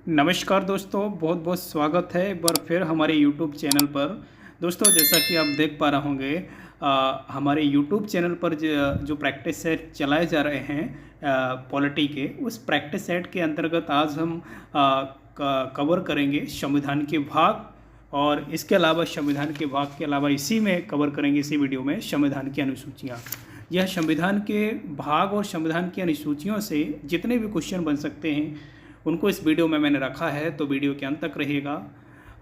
नमस्कार दोस्तों, बहुत बहुत स्वागत है एक बार फिर हमारे YouTube चैनल पर। दोस्तों, जैसा कि आप देख पा रहे होंगे, हमारे YouTube चैनल पर जो प्रैक्टिस सेट चलाए जा रहे हैं पॉलिटी के, उस प्रैक्टिस सेट के अंतर्गत आज हम कवर करेंगे संविधान के भाग। और इसके अलावा संविधान के भाग के अलावा इसी में कवर करेंगे, इसी वीडियो में, संविधान की अनुसूचियाँ। यह संविधान के भाग और संविधान की अनुसूचियों से जितने भी क्वेश्चन बन सकते हैं उनको इस वीडियो में मैंने रखा है, तो वीडियो के अंत तक रहिएगा।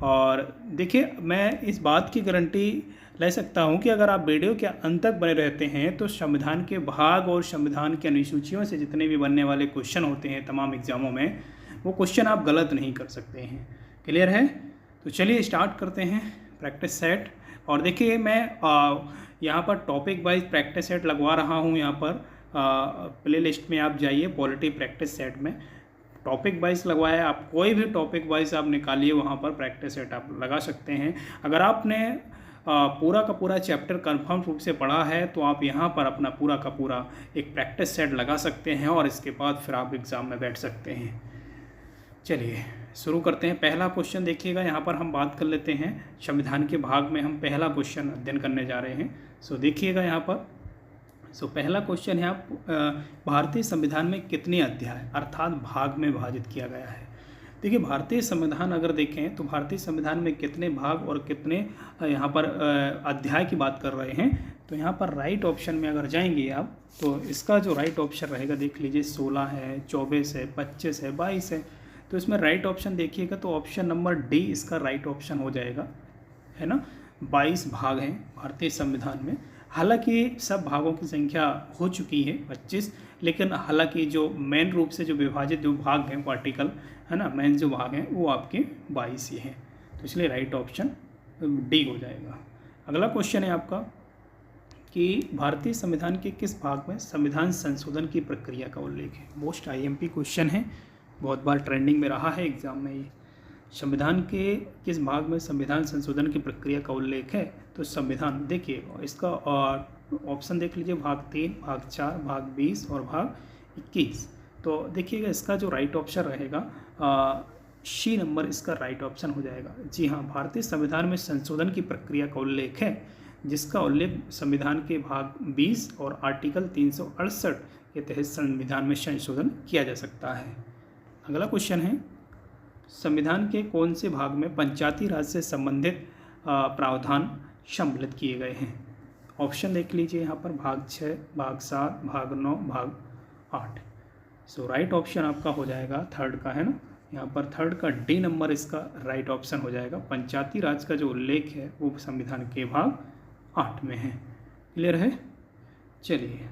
और देखिए, मैं इस बात की गारंटी ले सकता हूं कि अगर आप वीडियो के अंत तक बने रहते हैं तो संविधान के भाग और संविधान की अनुसूचियों से जितने भी बनने वाले क्वेश्चन होते हैं तमाम एग्जामों में, वो क्वेश्चन आप गलत नहीं कर सकते हैं। क्लियर है? तो चलिए स्टार्ट करते हैं प्रैक्टिस सेट। और देखिए, मैं यहाँ पर टॉपिक वाइज प्रैक्टिस सेट लगवा रहा हूँ। यहाँ पर प्ले लिस्ट में आप जाइए, पॉलिटी प्रैक्टिस सेट में टॉपिक वाइज लगवाया। आप कोई भी टॉपिक वाइज आप निकालिए, वहाँ पर प्रैक्टिस सेट आप लगा सकते हैं। अगर आपने पूरा का पूरा चैप्टर कंफर्म रूप से पढ़ा है तो आप यहाँ पर अपना पूरा का पूरा एक प्रैक्टिस सेट लगा सकते हैं और इसके बाद फिर आप एग्ज़ाम में बैठ सकते हैं। चलिए शुरू करते हैं। पहला क्वेश्चन देखिएगा, यहाँ पर हम बात कर लेते हैं संविधान के भाग में। हम पहला क्वेश्चन अध्ययन करने जा रहे हैं। सो देखिएगा यहाँ पर। पहला क्वेश्चन है, भारतीय संविधान में कितने अध्याय अर्थात भाग में विभाजित किया गया है। देखिए, भारतीय संविधान अगर देखें तो भारतीय संविधान में कितने भाग और कितने यहाँ पर अध्याय की बात कर रहे हैं, तो यहाँ पर राइट ऑप्शन में अगर जाएंगे आप तो इसका जो राइट ऑप्शन रहेगा, देख लीजिए, 16 है, 24 है, 25 है, 22 है। तो इसमें राइट ऑप्शन देखिएगा तो ऑप्शन नंबर डी इसका राइट ऑप्शन हो जाएगा, है ना। 22 भाग हैं भारतीय संविधान में। हालांकि सब भागों की संख्या हो चुकी है 25, लेकिन हालांकि जो मेन रूप से जो विभाजित जो भाग हैं आर्टिकल, है ना, मेन जो भाग हैं वो आपके 22 ही हैं। तो इसलिए राइट ऑप्शन डी हो जाएगा। अगला क्वेश्चन है आपका कि भारतीय संविधान के किस भाग में संविधान संशोधन की प्रक्रिया का उल्लेख है। मोस्ट आईएमपी क्वेश्चन है, बहुत बार ट्रेंडिंग में रहा है एग्जाम में ये। संविधान के किस भाग में संविधान संशोधन की प्रक्रिया का उल्लेख है, तो संविधान देखिए इसका ऑप्शन देख लीजिए, भाग 3, भाग 4, भाग 20 और भाग 21। तो देखिएगा इसका जो राइट ऑप्शन रहेगा सी नंबर इसका राइट ऑप्शन हो जाएगा। जी हाँ, भारतीय संविधान में संशोधन की प्रक्रिया का उल्लेख है, जिसका उल्लेख संविधान के भाग 20 और आर्टिकल 368 के तहत संविधान में संशोधन किया जा सकता है। अगला क्वेश्चन है, संविधान के कौन से भाग में पंचायती राज से संबंधित प्रावधान सम्मिलित किए गए हैं। ऑप्शन देख लीजिए यहाँ पर, भाग 6, भाग 7, भाग 9, भाग 8। सो राइट ऑप्शन आपका हो जाएगा थर्ड का, है ना। यहाँ पर थर्ड का डी नंबर इसका राइट ऑप्शन हो जाएगा। पंचायती राज का जो उल्लेख है वो संविधान के भाग 8 में है। क्लियर है? चलिए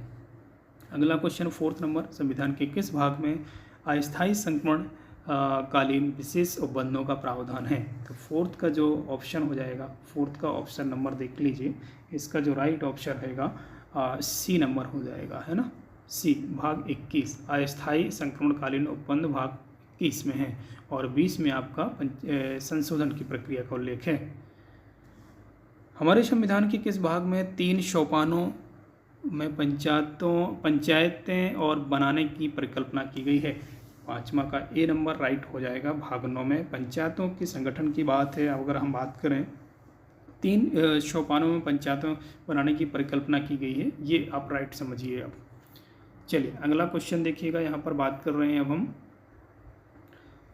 अगला क्वेश्चन, फोर्थ नंबर, संविधान के किस भाग में अस्थायी संक्रमण कालीन विशेष उपबंधों का प्रावधान है। तो फोर्थ का जो ऑप्शन हो जाएगा, फोर्थ का ऑप्शन नंबर देख लीजिए, इसका जो राइट ऑप्शन रहेगा सी नंबर हो जाएगा, है ना। सी, भाग 21 अस्थायी संक्रमणकालीन उपबंध भाग 21 में है और 20 में आपका संशोधन की प्रक्रिया का उल्लेख है। हमारे संविधान के किस भाग में 3 सोपानों में पंचायतें और बनाने की परिकल्पना की गई है। पाँचवा का ए नंबर राइट हो जाएगा। भाग 9 में पंचायतों की संगठन की बात है। अगर हम बात करें 3 सोपानों में पंचायतों बनाने की परिकल्पना की गई है, ये आप राइट समझिए। अब चलिए अगला क्वेश्चन देखिएगा, यहाँ पर बात कर रहे हैं अब हम।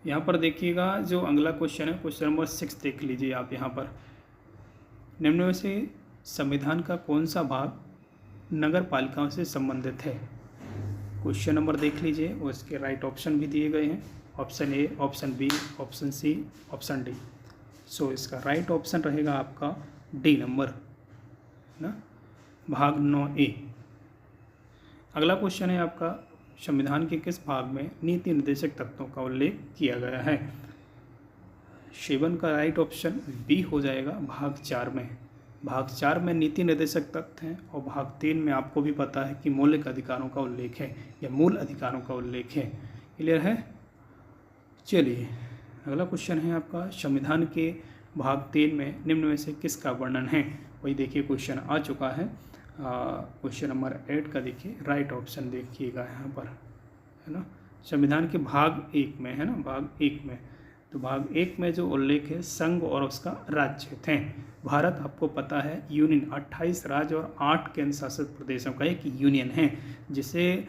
यहाँ पर देखिएगा जो अगला क्वेश्चन है, क्वेश्चन नंबर 6 देख लीजिए आप। यहाँ पर निम्न में से संविधान का कौन सा भाग नगर पालिकाओं से संबंधित है। क्वेश्चन नंबर देख लीजिए और इसके राइट ऑप्शन भी दिए गए हैं, option A, option B, option C, option D. So इसका राइट ऑप्शन रहेगा आपका डी नंबर, ना, भाग 9A। अगला क्वेश्चन है आपका, संविधान के किस भाग में नीति निर्देशक तत्वों का उल्लेख किया गया है। 7 का राइट ऑप्शन बी हो जाएगा, भाग 4 में। भाग 4 में नीति निर्देशक तत्व हैं और भाग 3 में आपको भी पता है कि मौलिक अधिकारों का उल्लेख है या मूल अधिकारों का उल्लेख है। क्लियर है? चलिए अगला क्वेश्चन है आपका, संविधान के भाग 3 में निम्न में से किसका वर्णन है। वही देखिए क्वेश्चन आ चुका है, क्वेश्चन नंबर 8 का देखिए राइट ऑप्शन देखिएगा यहाँ पर, है ना। संविधान के भाग 1 में, है ना, भाग 1 में। तो भाग 1 में जो उल्लेख है संघ और उसका राज्य थे। भारत आपको पता है यूनियन 28 राज्य और 8 केंद्र शासित प्रदेशों का एक यूनियन है, जिसे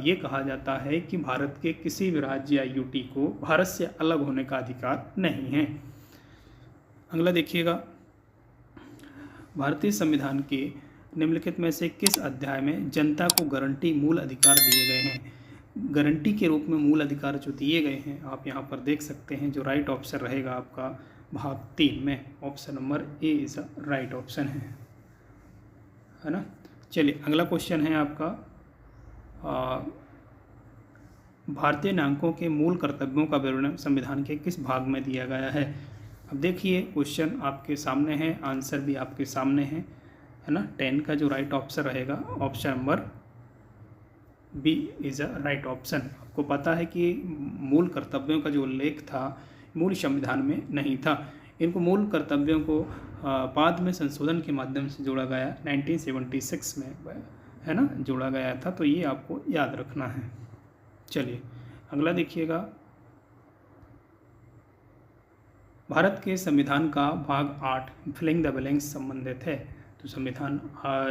ये कहा जाता है कि भारत के किसी भी राज्य या यूटी को भारत से अलग होने का अधिकार नहीं है। अगला देखिएगा, भारतीय संविधान के निम्नलिखित में से किस अध्याय में जनता को गारंटी मूल अधिकार दिए गए हैं। गारंटी के रूप में मूल अधिकार जो दिए गए हैं आप यहाँ पर देख सकते हैं। जो राइट ऑप्शन रहेगा आपका भाग 3 में, option number A is right option है ना। चलिए अगला क्वेश्चन है आपका, भारतीय नागरिकों के मूल कर्तव्यों का विवरण संविधान के किस भाग में दिया गया है। अब देखिए क्वेश्चन आपके सामने है, आंसर भी आपके सामने है ना। 10 का जो राइट ऑप्शन रहेगा option number B is a right option. आपको पता है कि मूल कर्तव्यों का जो उल्लेख था मूल संविधान में नहीं था। इनको मूल कर्तव्यों को बाद में संशोधन के माध्यम से जोड़ा गया 1976 में, है ना, जोड़ा गया था। तो ये आपको याद रखना है। चलिए अगला देखिएगा, भारत के संविधान का भाग 8 फिलिंग द ब्लैंक्स संबंधित है। तो संविधान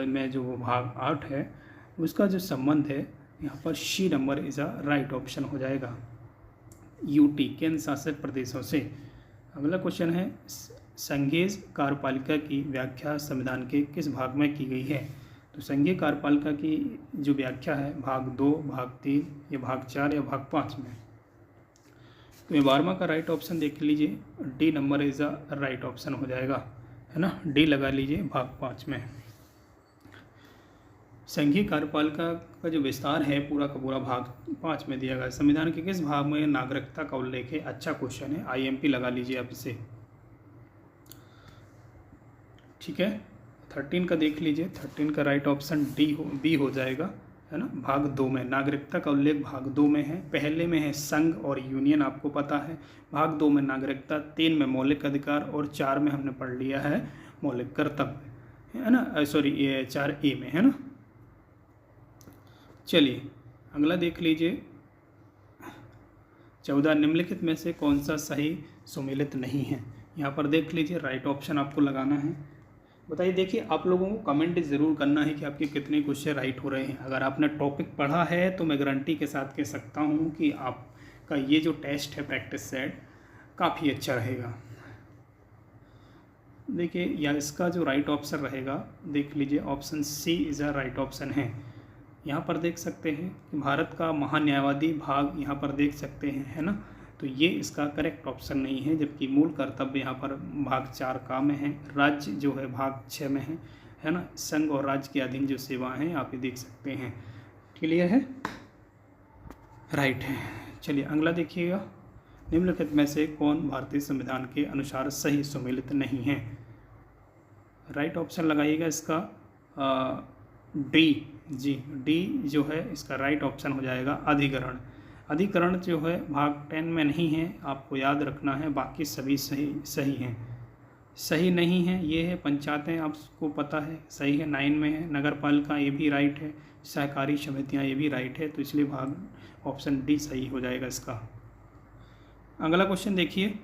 में जो भाग 8 है उसका जो संबंध है यहाँ पर C number is a right option हो जाएगा, यूटी केंद्र शासित प्रदेशों से। अगला क्वेश्चन है, संघीय कार्यपालिका की व्याख्या संविधान के किस भाग में की गई है। तो संघीय कार्यपालिका की जो व्याख्या है भाग 2, भाग 3 या भाग 4 या भाग 5 में। तो 12वां का राइट ऑप्शन देख लीजिए, D number is a right option हो जाएगा, है ना, डी लगा लीजिए भाग 5 में। संघीय कार्यपालिका का जो विस्तार है पूरा का पूरा भाग 5 में दिया गया। संविधान के किस भाग में नागरिकता का उल्लेख है। अच्छा क्वेश्चन है, आईएमपी लगा लीजिए आप इसे, ठीक है। 13 का देख लीजिए, 13 का राइट ऑप्शन बी हो जाएगा, है ना, भाग 2 में। नागरिकता का उल्लेख भाग 2 में है। पहले में है संघ और यूनियन, आपको पता है। भाग 2 में नागरिकता, 3 में मौलिक अधिकार और 4 में हमने पढ़ लिया है मौलिक कर्तव्य, है ना, सॉरी ये 4A में, है ना। चलिए अगला देख लीजिए, 14 निम्नलिखित में से कौन सा सही सुमेलित नहीं है। यहाँ पर देख लीजिए राइट ऑप्शन आपको लगाना है। बताइए, देखिए आप लोगों को कमेंट ज़रूर करना है कि आपके कितने क्वेश्चन राइट हो रहे हैं। अगर आपने टॉपिक पढ़ा है तो मैं गारंटी के साथ कह सकता हूँ कि आपका ये जो टेस्ट है प्रैक्टिस सेट काफ़ी अच्छा रहेगा। देखिए या इसका जो राइट ऑप्शन रहेगा देख लीजिए, option C is a right option है। यहाँ पर देख सकते हैं कि भारत का महान्यायवादी भाग यहाँ पर देख सकते हैं, है ना। तो ये इसका करेक्ट ऑप्शन नहीं है, जबकि मूल कर्तव्य यहाँ पर भाग 4 का में है। राज्य जो है भाग 6 में है ना। संघ और राज्य के अधीन जो सेवाएं हैं आप ये देख सकते हैं। क्लियर है, राइट है। चलिए अगला देखिएगा, निम्नलिखित में से कौन भारतीय संविधान के अनुसार सही सुमेलित नहीं है। राइट ऑप्शन लगाइएगा इसका डी, जी डी जो है इसका राइट ऑप्शन हो जाएगा अधिकरण। अधिकरण जो है भाग 10 में नहीं है, आपको याद रखना है। बाकी सभी सही हैं। सही नहीं है ये है पंचायतें, आपको पता है सही है, 9 में है। नगर पालिका ये भी राइट है, सहकारी समितियाँ ये भी राइट है। तो इसलिए भाग ऑप्शन डी सही हो जाएगा इसका। अगला क्वेश्चन देखिए,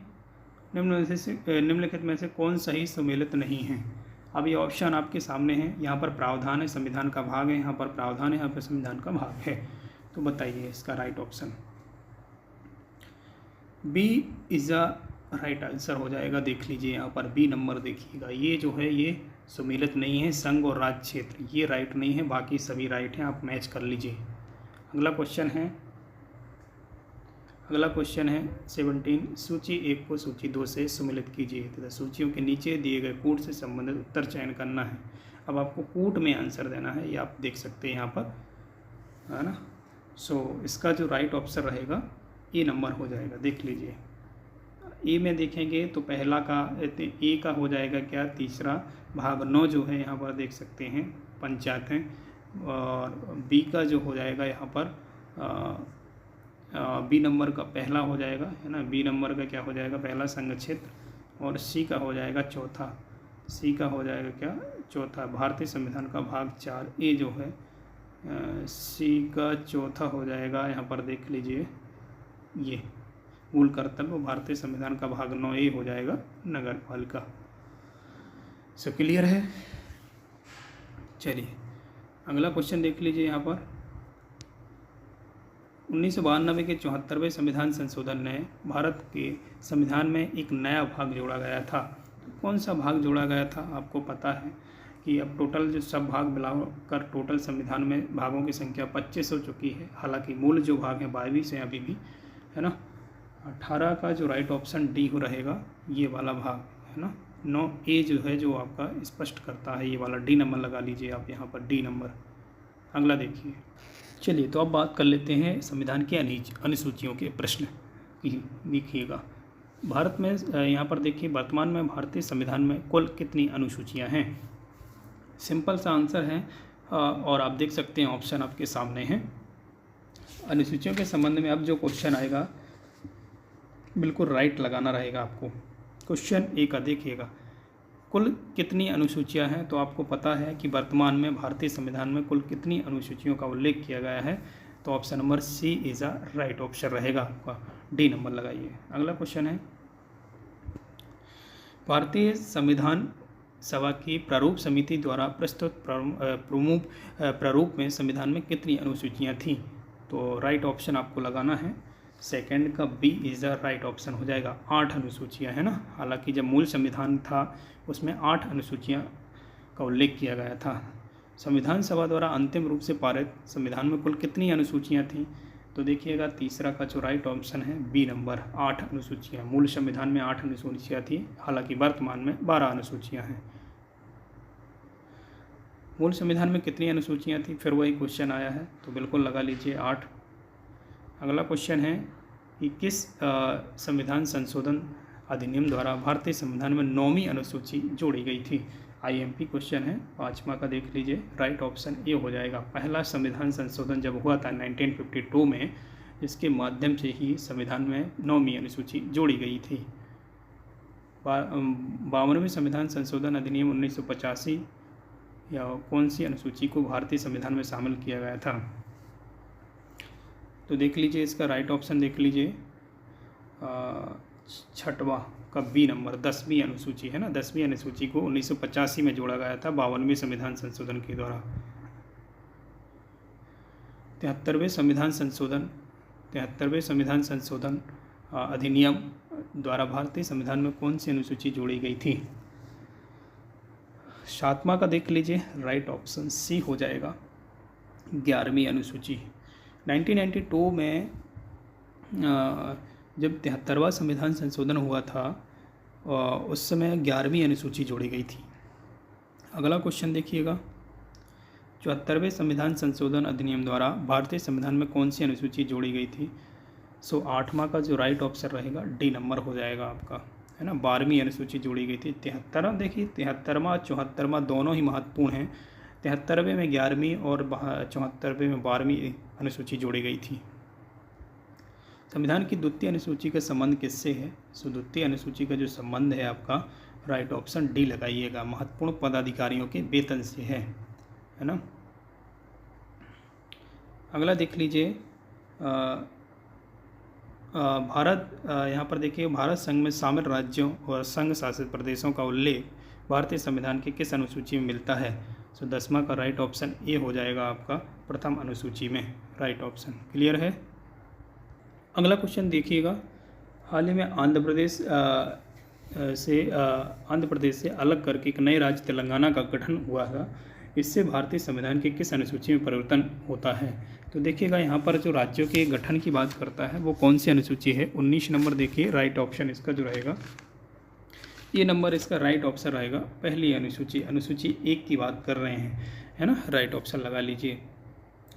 निम्नलिखित में से कौन सही सुमेलित नहीं है। अब ये ऑप्शन आपके सामने है। यहाँ पर प्रावधान है, संविधान का भाग है, यहाँ पर प्रावधान है, यहाँ पर संविधान का भाग है। तो बताइए इसका right option B is a right answer हो जाएगा। देख लीजिए यहाँ पर बी नंबर देखिएगा, ये जो है ये सुमेलित नहीं है। संघ और राज्य क्षेत्र ये राइट नहीं है, बाकी सभी राइट हैं, आप मैच कर लीजिए। अगला क्वेश्चन है 17, सूची 1 को सूची 2 से सुमेलित कीजिए तथा सूचियों के नीचे दिए गए कूट से संबंधित उत्तर चयन करना है। अब आपको कूट में आंसर देना है, ये आप देख सकते हैं यहाँ पर, है ना। सो इसका जो राइट ऑप्शन रहेगा ए नंबर हो जाएगा। देख लीजिए ए में देखेंगे तो पहला का ए का हो जाएगा क्या, तीसरा। भाग 9 जो है यहाँ पर देख सकते हैं पंचायतें, और बी का जो हो जाएगा यहाँ पर बी नंबर का पहला हो जाएगा, है ना। बी नंबर का क्या हो जाएगा, पहला संघ क्षेत्र। और सी का हो जाएगा चौथा, सी का हो जाएगा क्या, चौथा। भारतीय संविधान का भाग 4 ए जो है सी का चौथा हो जाएगा, यहाँ पर देख लीजिए ये मूल कर्तव्य भारतीय संविधान का भाग 9 हो जाएगा नगर पालिका। सो क्लियर है। चलिए अगला क्वेश्चन देख लीजिए यहाँ पर 1992 के 74वें संविधान संशोधन ने भारत के संविधान में एक नया भाग जोड़ा गया था। कौन सा भाग जोड़ा गया था? आपको पता है कि अब टोटल जो सब भाग मिलाकर टोटल संविधान में भागों की संख्या 25 हो चुकी है। हालांकि मूल जो भाग है 22 है अभी भी, है ना। 18 का जो राइट ऑप्शन डी हो रहेगा, ये वाला भाग है ना। 9A जो है जो आपका स्पष्ट करता है, ये वाला डी नंबर लगा लीजिए आप यहाँ पर, डी नंबर। अगला देखिए। चलिए तो अब बात कर लेते हैं संविधान के अनुसूचियों के प्रश्न की। देखिएगा भारत में यहाँ पर देखिए वर्तमान में भारतीय संविधान में कुल कितनी अनुसूचियाँ हैं। सिंपल सा आंसर है और आप देख सकते हैं ऑप्शन आपके सामने हैं। अनुसूचियों के संबंध में अब जो क्वेश्चन आएगा बिल्कुल राइट लगाना रहेगा आपको। क्वेश्चन ए का देखिएगा, कुल कितनी अनुसूचियां हैं? तो आपको पता है कि वर्तमान में भारतीय संविधान में कुल कितनी अनुसूचियों का उल्लेख किया गया है। तो option number C is a right option रहेगा आपका, डी नंबर लगाइए। अगला क्वेश्चन है, भारतीय संविधान सभा की प्रारूप समिति द्वारा प्रस्तुत प्रारूप में संविधान में कितनी अनुसूचियाँ थीं? तो राइट ऑप्शन आपको लगाना है, सेकंड का B is the right option हो जाएगा। 8 अनुसूचियाँ है ना। हालांकि जब मूल संविधान था उसमें 8 अनुसूचियाँ का उल्लेख किया गया था। संविधान सभा द्वारा अंतिम रूप से पारित संविधान में कुल कितनी अनुसूचियाँ थीं? तो देखिएगा तीसरा का जो राइट ऑप्शन है बी नंबर, 8 अनुसूचियाँ। मूल संविधान में 8 अनुसूचियाँ थी, हालांकि वर्तमान में 12 अनुसूचियाँ हैं। मूल संविधान में कितनी अनुसूचियाँ थी? फिर वही क्वेश्चन आया है, तो बिल्कुल लगा लीजिए 8। अगला क्वेश्चन है कि किस संविधान संशोधन अधिनियम द्वारा भारतीय संविधान में 9वीं अनुसूची जोड़ी गई थी? IMP क्वेश्चन है। 5वां का देख लीजिए, राइट ऑप्शन ए हो जाएगा। पहला संविधान संशोधन जब हुआ था 1952 में, इसके माध्यम से ही संविधान में 9वीं अनुसूची जोड़ी गई थी। 52वें संविधान संशोधन अधिनियम 1985 या कौन सी अनुसूची को भारतीय संविधान में शामिल किया गया था? तो देख लीजिए इसका राइट ऑप्शन देख लीजिए, 6वां का बी नंबर, 10वीं अनुसूची है ना। 10वीं अनुसूची को 1985 में जोड़ा गया था 52वें संविधान संशोधन के द्वारा। 73वें संविधान संशोधन अधिनियम द्वारा भारतीय संविधान में कौन सी अनुसूची जोड़ी गई थी? 7वां का देख लीजिए, राइट ऑप्शन सी हो जाएगा, 11वीं अनुसूची। 1992 में जब 73वां संविधान संशोधन हुआ था उस समय 11वीं अनुसूची जोड़ी गई थी। अगला क्वेश्चन देखिएगा, 74वें संविधान संशोधन अधिनियम द्वारा भारतीय संविधान में कौन सी अनुसूची जोड़ी गई थी? 8वां का जो राइट ऑप्शन रहेगा डी नंबर हो जाएगा आपका, है ना। 12वीं अनुसूची जोड़ी गई थी। 73वां देखिए, 73वां 74वां दोनों ही महत्वपूर्ण हैं। 73वें में 11वीं और 74वें में 12वीं अनुसूची जोड़ी गई थी। संविधान की द्वितीय अनुसूची का संबंध किससे है? द्वितीय अनुसूची का जो संबंध है आपका, राइट ऑप्शन डी लगाइएगा, महत्वपूर्ण पदाधिकारियों के वेतन से है ना। अगला देख लीजिए, भारत यहाँ पर देखिए, भारत संघ में शामिल राज्यों और संघ शासित प्रदेशों का उल्लेख भारतीय संविधान की किस अनुसूची में मिलता है? 10वां का राइट ऑप्शन ए हो जाएगा आपका, प्रथम अनुसूची में, राइट ऑप्शन। क्लियर है। अगला क्वेश्चन देखिएगा, हाल ही में आंध्र प्रदेश से अलग करके एक नए राज्य तेलंगाना का गठन हुआ था। इससे भारतीय संविधान की किस अनुसूची में परिवर्तन होता है? तो देखिएगा यहाँ पर जो राज्यों के गठन की बात करता है वो कौन सी अनुसूची है? 19 नंबर देखिए, राइट ऑप्शन इसका जो रहेगा, ये नंबर इसका राइट ऑप्शन रहेगा, पहली अनुसूची, अनुसूची 1 की बात कर रहे हैं, है ना। राइट ऑप्शन लगा लीजिए।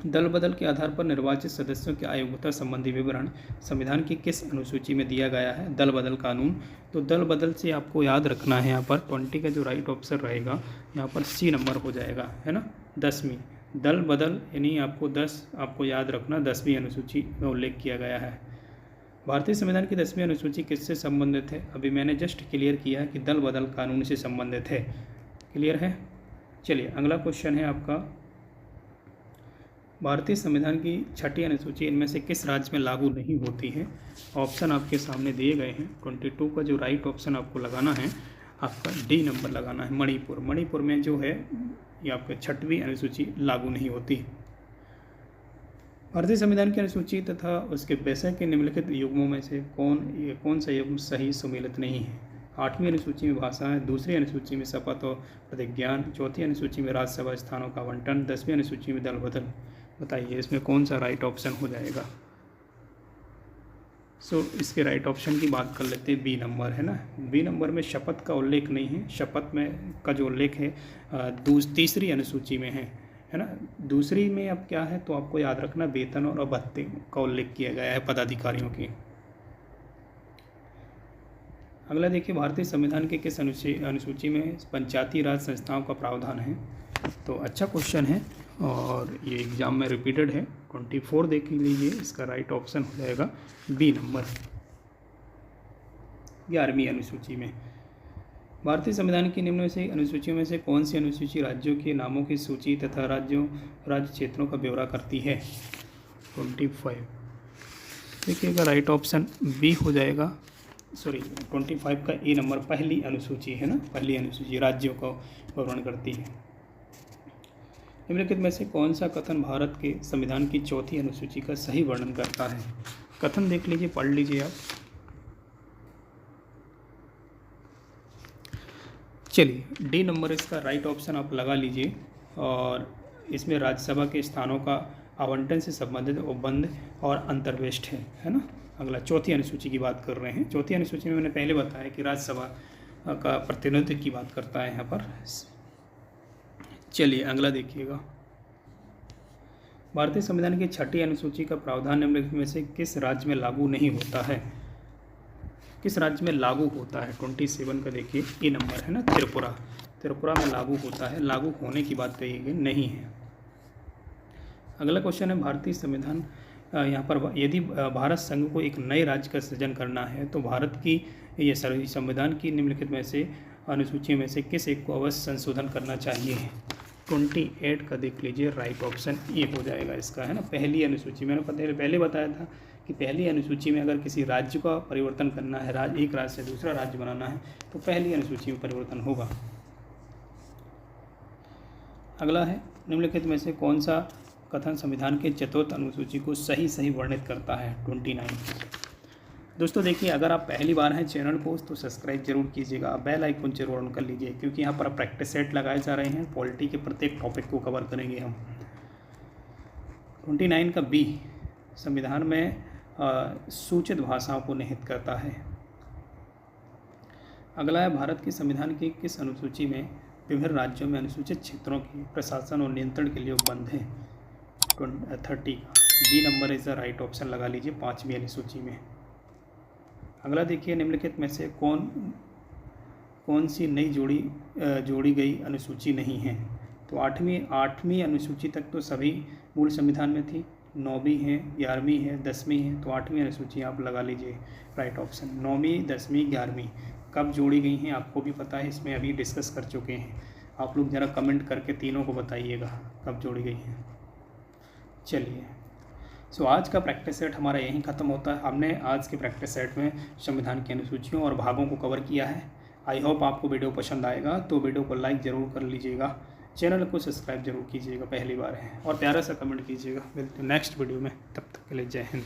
दल बदल के आधार पर निर्वाचित सदस्यों की अयोग्यता संबंधी विवरण संविधान की किस अनुसूची में दिया गया है? दल बदल कानून। तो दल बदल से आपको याद रखना है, यहाँ पर 20 का जो राइट ऑप्शन रहेगा यहाँ पर सी नंबर हो जाएगा, है ना। 10वीं दल बदल यानी आपको 10 आपको याद रखना, 10वीं अनुसूची में उल्लेख किया गया है। भारतीय संविधान की 10वीं अनुसूची किससे संबंधित है? अभी मैंने जस्ट क्लियर किया है कि दल बदल कानून से संबंधित है। क्लियर है। चलिए अगला क्वेश्चन है आपका, भारतीय संविधान की छठी अनुसूची इनमें से किस राज्य में लागू नहीं होती है? ऑप्शन आपके सामने दिए गए हैं। 22 का जो राइट ऑप्शन आपको लगाना है, आपका डी नंबर लगाना है, मणिपुर। मणिपुर में जो है ये आपका छठवीं अनुसूची लागू नहीं होती। भारतीय संविधान की अनुसूची तथा उसके विषय के निम्नलिखित युग्मों में से कौन सा युग्म सही सुमेलित नहीं है? 8वीं अनुसूची में भाषाएं, दूसरी अनुसूची में शपथ और प्रतिज्ञान, चौथी अनुसूची में राज्यसभा स्थानों का आवंटन, 10वीं अनुसूची में दल बदल। बताइए इसमें कौन सा राइट ऑप्शन हो जाएगा? इसके राइट ऑप्शन की बात कर लेते हैं। बी नंबर है ना, बी नंबर में शपथ का उल्लेख नहीं है। शपथ में का जो उल्लेख है तीसरी अनुसूची में है ना। दूसरी में अब क्या है, तो आपको याद रखना वेतन और भत्ते का उल्लेख किया गया है पदाधिकारियों की। अगला देखिए, भारतीय संविधान के किस अनुसूची में पंचायती राज संस्थाओं का प्रावधान है? तो अच्छा क्वेश्चन है और ये एग्जाम में रिपीटेड है। 24 देख लीजिए, इसका राइट ऑप्शन हो जाएगा बी नंबर, 11वीं अनुसूची में। भारतीय संविधान की निम्न से अनुसूचियों में से कौन सी अनुसूची राज्यों के नामों की सूची तथा राज्य क्षेत्रों का ब्यौरा करती है? 25 देखिएगा, राइट ऑप्शन बी हो जाएगा। 25 का ए नंबर, पहली अनुसूची है ना, पहली अनुसूची राज्यों का वर्णन करती है। निम्नलिखित में से कौन सा कथन भारत के संविधान की चौथी अनुसूची का सही वर्णन करता है? कथन देख लीजिए, पढ़ लीजिए आप। चलिए डी नंबर इसका राइट ऑप्शन आप लगा लीजिए। और इसमें राज्यसभा के स्थानों का आवंटन से संबंधित उपबंध और अंतर्वेष्ट है ना। अगला चौथी अनुसूची की बात कर रहे हैं। चौथी अनुसूची में मैंने पहले बताया कि राज्यसभा का प्रतिनिधित्व की बात करता है यहाँ पर। चलिए अगला देखिएगा, भारतीय संविधान की छठी अनुसूची का प्रावधान निम्नलिखित में से किस राज्य में लागू नहीं होता है? किस राज्य में लागू होता है? 27 का देखिए ए नंबर है ना, त्रिपुरा में लागू होता है। लागू होने की बात कही गई नहीं है। अगला क्वेश्चन है, भारतीय संविधान यहाँ पर यदि भारत संघ को एक नए राज्य का सृजन करना है तो भारत की ये संविधान की निम्नलिखित में से अनुसूची में से किस एक को अवश्य संशोधन करना चाहिए? 28 का देख लीजिए, राइट ऑप्शन ए हो जाएगा इसका, है ना। पहली अनुसूची मैंने पहले बताया था कि पहली अनुसूची में अगर किसी राज्य का परिवर्तन करना है, एक राज्य से दूसरा राज्य बनाना है, तो पहली अनुसूची में परिवर्तन होगा। अगला है, निम्नलिखित में से कौन सा कथन संविधान के चतुर्थ अनुसूची को सही वर्णित करता है? 29। दोस्तों देखिए, अगर आप पहली बार हैं चैनल को तो सब्सक्राइब जरूर कीजिएगा, बेल आइकन जरूर ऑन कर लीजिए, क्योंकि यहाँ पर प्रैक्टिस सेट लगाए जा रहे हैं। पॉलिटी के प्रत्येक टॉपिक को कवर करेंगे हम। 29 का बी, संविधान में सूचित भाषाओं को निहित करता है। अगला है, भारत के संविधान की किस अनुसूची में विभिन्न राज्यों में अनुसूचित क्षेत्रों के प्रशासन और नियंत्रण के लिए उपबंध है? 30 का B number is the right option लगा लीजिए, 5वीं अनुसूची में। अगला देखिए, निम्नलिखित में से कौन सी नई जोड़ी गई अनुसूची नहीं है? तो 8वीं अनुसूची तक तो सभी मूल संविधान में थी। 9वीं है, 11वीं है, 10वीं है, तो 8वीं अनुसूची आप लगा लीजिए, राइट ऑप्शन। 9वीं, 10वीं, 11वीं कब जोड़ी गई हैं आपको भी पता है, इसमें अभी डिस्कस कर चुके हैं। आप लोग ज़रा कमेंट करके तीनों को बताइएगा कब जोड़ी गई हैं। चलिए, आज का प्रैक्टिस सेट हमारा यहीं ख़त्म होता है। हमने आज के प्रैक्टिस सेट में संविधान की अनुसूचियों और भागों को कवर किया है। आई होप आपको वीडियो पसंद आएगा, तो वीडियो को लाइक ज़रूर कर लीजिएगा, चैनल को सब्सक्राइब जरूर कीजिएगा पहली बार है, और प्यारा सा कमेंट कीजिएगा। मिलते हैं नेक्स्ट वीडियो में, तब तक के लिए जय हिंद।